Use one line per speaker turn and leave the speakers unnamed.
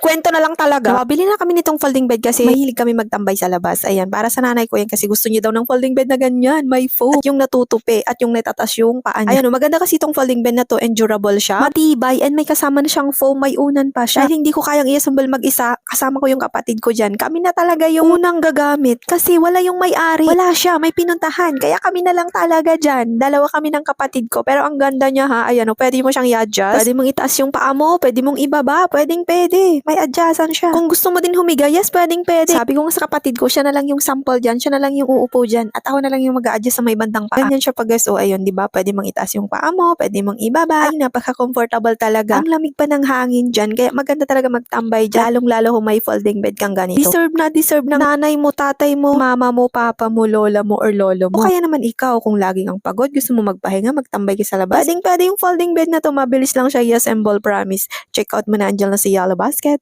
kwento na lang talaga. Mabili na kami nitong folding bed kasi mahilig kami magtambay sa labas. Ayan, para sa nanay ko yan kasi gusto niya daw ng folding bed na ganyan, may foam. At yung natutupi at yung natatas yung paa niya. Ayan, maganda kasi itong folding bed na to and durable siya. Matibay and may kasama na siyang foam, may unan pa siya. Dahil hindi ko kayang i-assemble mag-isa, kasama ko yung kapatid ko dyan. Kami na talaga yung unang gagamit kasi wala yung may-ari. Wala siya, may pinuntahan. Kaya kami na lang talaga dyan. Dalawa kami ng kapatid ko. Pero ang ganda niya ha, ayan pwede mo siyang i-adjust. Pwede mong itaas yung paa mo, pwede mong ibaba, pwede. May adjustan siya. Kung gusto mo din humiga, yes, pwede. Sabi ko nga sa kapatid ko, siya na lang yung sample dyan, siya na lang yung uupo dyan, at ako na lang yung mag-a-adjust sa may bandang paa. Ganyan siya pag guys, ayun, di ba? Pwede mong itaas yung paa mo, pwede mong ibaba. Ay, napaka-comfortable talaga. Ang lamig pa ng hangin dyan, kaya maganda talaga magtambay dyan. Lalong-lalo kung may folding bed kang ganito. Deserve ng nanay mo, tatay mo, mama mo, papa mo, lola mo, or lolo mo. O kaya naman ikaw, kung laging ang pagod, gusto mo magpahinga, magtambay ka sa labas. Pwede yung folding bed na to, mabilis lang siya, yes, and ball promise. Check out mo na, andyan lang sa Yellow Basket.